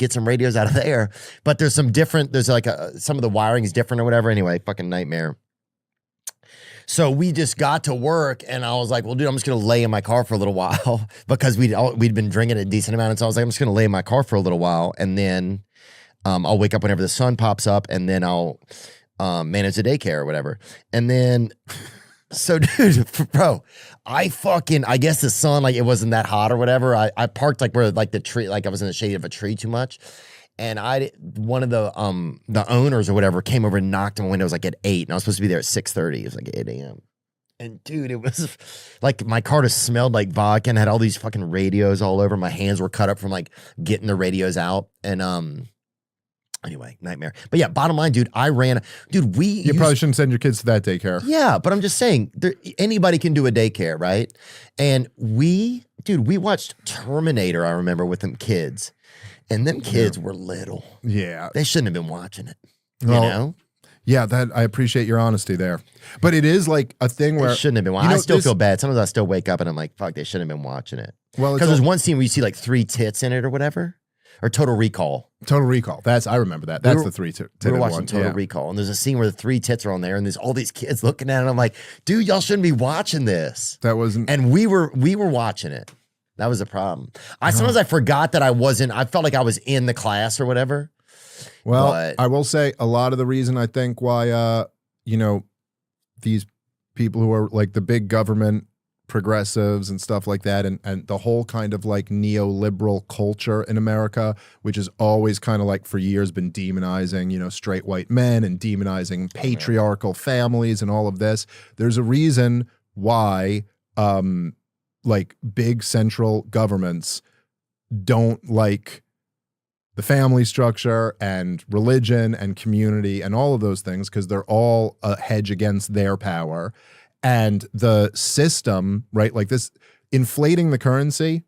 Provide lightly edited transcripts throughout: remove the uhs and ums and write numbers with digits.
get some radios out of there. But there's some different, there's like some of the wiring is different or whatever. Anyway, fucking nightmare. So we just got to work and I was like, well, dude, I'm just going to lay in my car for a little while because we'd been drinking a decent amount. And so I was like, I'm just going to lay in my car for a little while. And then I'll wake up whenever the sun pops up and then I'll manage the daycare or whatever. And then, so dude, bro, I guess the sun, like it wasn't that hot or whatever. I parked like where like the tree, like I was in the shade of a tree too much. And one of the owners or whatever came over and knocked on my window. It was like at 8 and I was supposed to be there at 6:30. It was like 8 a.m. And dude, it was like my car just smelled like vodka and had all these fucking radios all over. My hands were cut up from like getting the radios out. And anyway, nightmare. But yeah, bottom line, dude, dude, You probably shouldn't send your kids to that daycare. Yeah, but I'm just saying, anybody can do a daycare, right? And we watched Terminator, I remember, with them kids. And them kids were little. Yeah. They shouldn't have been watching it, well, you know? Yeah, I appreciate your honesty there. But it is like a thing where... They shouldn't have been watching it. I still feel bad. Sometimes I still wake up and I'm like, fuck, they shouldn't have been watching it. Well, because there's one scene where you see like 3 tits in it or whatever. Or Total Recall. Total Recall. I remember that. That's the 3 tits. We were watching Total Recall. And there's a scene where the 3 tits are on there and there's all these kids looking at it. And I'm like, dude, y'all shouldn't be watching this. That wasn't... And we were watching it. That was a problem. Sometimes I forgot that I felt like I was in the class or whatever. Well, but I will say a lot of the reason I think why, these people who are like the big government progressives and stuff like that, and the whole kind of like neoliberal culture in America, which has always kind of like for years been demonizing, straight white men and demonizing patriarchal families and all of this. There's a reason why, like big central governments don't like the family structure and religion and community and all of those things because they're all a hedge against their power. And the system, right, like this inflating the currency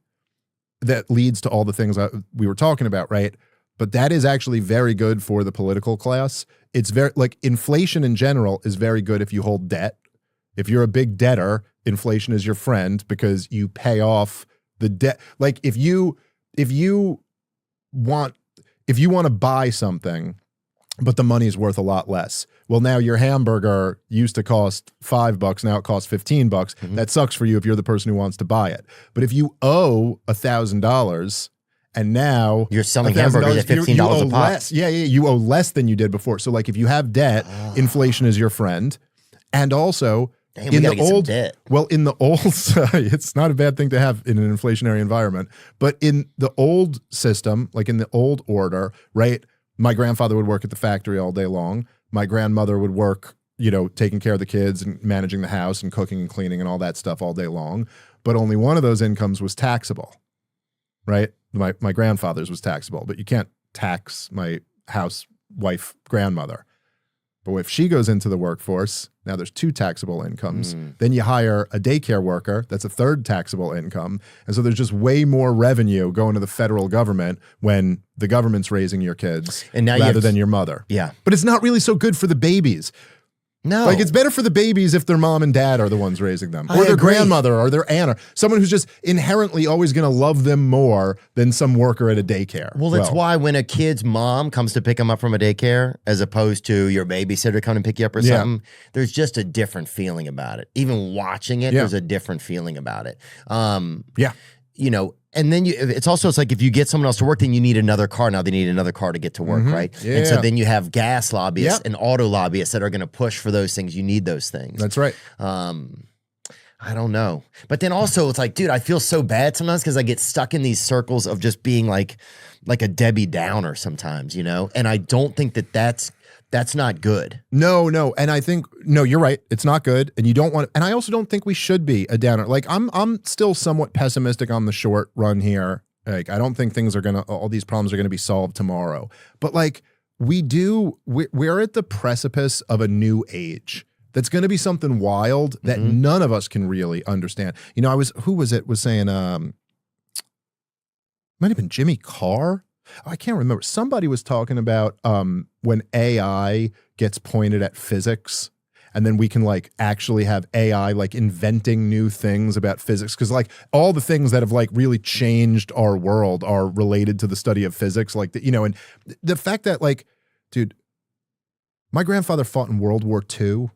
that leads to all the things we were talking about, right? But that is actually very good for the political class. It's very, like inflation in general is very good if you hold debt. If you're a big debtor, inflation is your friend because you pay off the debt. Like if you want to buy something, but the money is worth a lot less. Well, now your hamburger used to cost $5, now it costs $15. Mm-hmm. That sucks for you if you're the person who wants to buy it. But if you owe $1,000 and now you're selling hamburgers at $15 a pop. You owe less than you did before. So like if you have debt, inflation is your friend. And also, in the old, it's not a bad thing to have in an inflationary environment, but in the old system, like in the old order, right? My grandfather would work at the factory all day long. My grandmother would work, taking care of the kids and managing the house and cooking and cleaning and all that stuff all day long. But only one of those incomes was taxable, right? My grandfather's was taxable, but you can't tax my housewife grandmother. But if she goes into the workforce, now there's 2 taxable incomes. Then you hire a daycare worker. That's a 3rd taxable income. And so there's just way more revenue going to the federal government when the government's raising your kids rather than your mother. Yeah. But it's not really so good for the babies. No. Like it's better for the babies if their mom and dad are the ones raising them. Or their grandmother or their aunt or someone who's just inherently always going to love them more than some worker at a daycare. Well, that's why when a kid's mom comes to pick them up from a daycare, as opposed to your babysitter coming to pick you up or something, there's just a different feeling about it. Even watching it, there's a different feeling about it. And then it's like if you get someone else to work, then you need another car. Now they need another car to get to work, right? Yeah. And so then you have gas lobbyists and auto lobbyists that are going to push for those things. You need those things. That's right. I don't know. But then also it's like, dude, I feel so bad sometimes because I get stuck in these circles of just being like a Debbie Downer sometimes, And I don't think that's not good. No. And I think, no, you're right. It's not good. And you don't want, and I also don't think we should be a downer. Like I'm still somewhat pessimistic on the short run here. Like, I don't think all these problems are going to be solved tomorrow, but like we're at the precipice of a new age. That's going to be something wild that none of us can really understand. Who was saying, might have been Jimmy Carr. I can't remember. Somebody was talking about when AI gets pointed at physics and then we can like actually have AI like inventing new things about physics, because like all the things that have like really changed our world are related to the study of physics, like you know, and the fact that like, dude, my grandfather fought in World War II.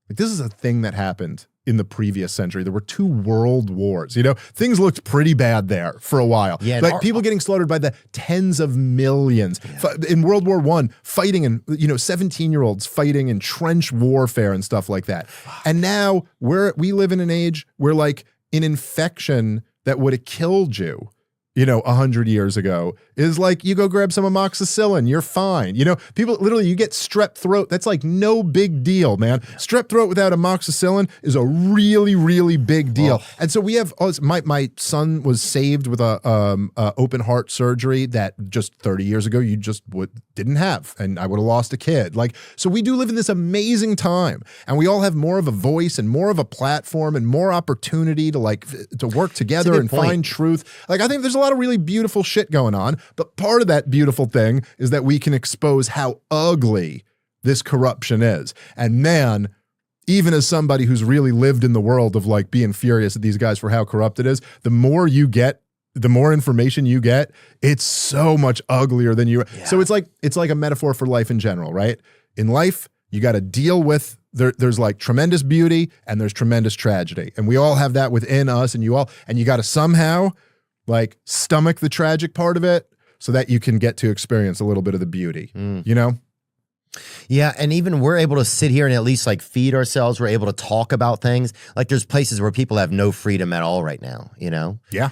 Like this is a thing that happened in the previous century. There were 2 world wars, you know, things looked pretty bad there for a while. Yeah, like people getting slaughtered by the tens of millions. In World War I, fighting and, you know, 17-year-olds fighting in trench warfare and stuff like that. And now we live in an age where like an infection that would have killed you, you know, 100 years ago is like, you go grab some amoxicillin, you're fine. You know, people literally, you get strep throat. That's like no big deal, man. Strep throat without amoxicillin is a really, really big deal. Oh. And so we have, my son was saved with a open heart surgery that just 30 years ago, you just didn't have. And I would have lost a kid. Like, so we do live in this amazing time, and we all have more of a voice and more of a platform and more opportunity to like, to work together and find truth. Like, I think there's a lot of really beautiful shit going on. But part of that beautiful thing is that we can expose how ugly this corruption is. And man, even as somebody who's really lived in the world of like being furious at these guys for how corrupt it is, the more you get, the more information you get, it's so much uglier than you. Yeah. So it's like a metaphor for life in general, right? In life, you got to deal with there's like tremendous beauty and there's tremendous tragedy. And we all have that within us, and you got to somehow like stomach the tragic part of it so that you can get to experience a little bit of the beauty, you know? Yeah, and even we're able to sit here and at least like feed ourselves. We're able to talk about things. Like there's places where people have no freedom at all right now, you know? Yeah.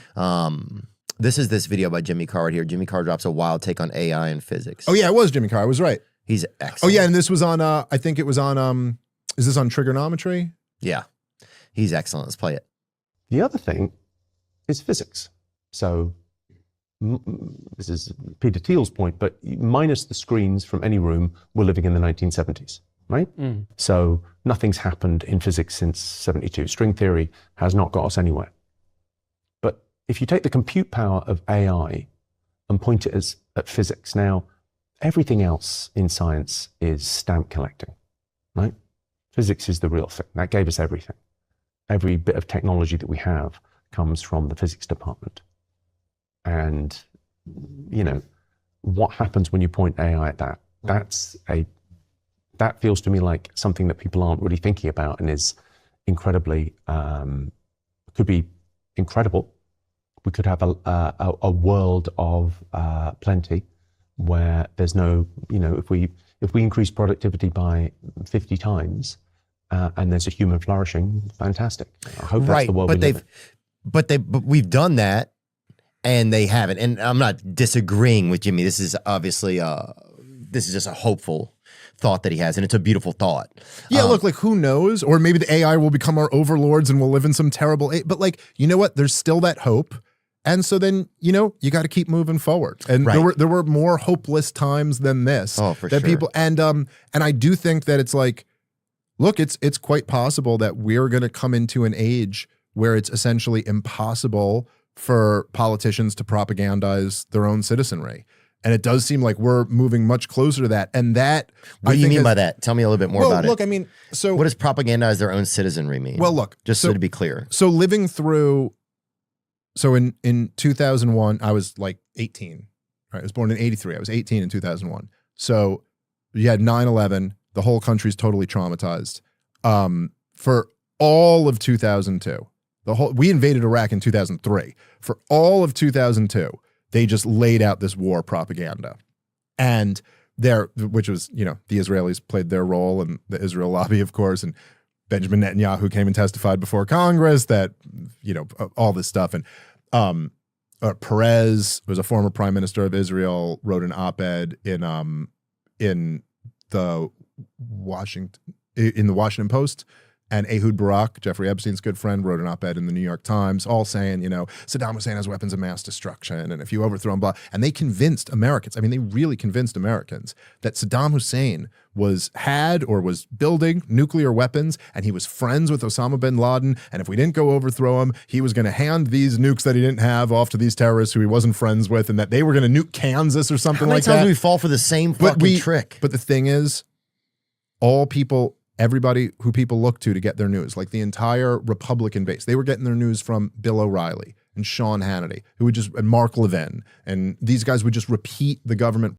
This is this video by Jimmy Carr right here. Jimmy Carr drops a wild take on AI and physics. Oh yeah, it was Jimmy Carr. I was right. He's excellent. Oh yeah, and this was on, I think it was on, is this on trigonometry? Yeah, he's excellent. Let's play it. The other thing is physics. So this is Peter Thiel's point, but minus the screens from any room, we're living in the 1970s, right? So nothing's happened in physics since 72. String theory has not got us anywhere. But if you take the compute power of AI and point it at physics, now everything else in science is stamp collecting, right? Physics is the real thing. That gave us everything. Every bit of technology that we have comes from the physics department. And, you know, what happens when you point AI at that? That feels to me like something that people aren't really thinking about, and is incredibly, could be incredible. We could have a world of plenty where there's no, you know, if we increase productivity by 50 times and there's a human flourishing, fantastic. I hope that's the world we live in. But we've done that. And they haven't. And I'm not disagreeing with Jimmy. This is obviously, this is just a hopeful thought that he has. And it's a beautiful thought. Yeah, look, like who knows? Or maybe the AI will become our overlords and we'll live in some terrible, but like, you know what? There's still that hope. And so then, you know, you got to keep moving forward. And there were more hopeless times than this. Oh, for sure. People, and I do think that it's like, look, it's quite possible that we're going to come into an age where it's essentially impossible for politicians to propagandize their own citizenry. And it does seem like we're moving much closer to that. And that, what do you mean by that? Tell me a little bit more about it. Look, I mean, so what does propagandize their own citizenry mean? Well, look, just so to be clear. So living through, so in 2001, I was like 18, right? I was born in 83. I was 18 in 2001. So you had 9/11, the whole country's totally traumatized. For all of 2002, we invaded Iraq in 2003. For all of 2002, they just laid out this war propaganda. And which was, you know, the Israelis played their role in the Israel lobby, of course, and Benjamin Netanyahu came and testified before Congress that, you know, all this stuff. And Perez was a former prime minister of Israel, wrote an op-ed in the Washington Post. And Ehud Barak, Jeffrey Epstein's good friend, wrote an op-ed in the New York Times, all saying, you know, Saddam Hussein has weapons of mass destruction, and if you overthrow him, blah. And they convinced Americans, I mean, they really convinced Americans that Saddam Hussein had or was building nuclear weapons, and he was friends with Osama bin Laden, and if we didn't go overthrow him, he was going to hand these nukes that he didn't have off to these terrorists who he wasn't friends with, and that they were going to nuke Kansas or something like that. How many times do we fall for the same fucking trick? But the thing is, all people everybody who people look to get their news, like the entire Republican base, they were getting their news from Bill O'Reilly and Sean Hannity, and Mark Levin, and these guys would just repeat the government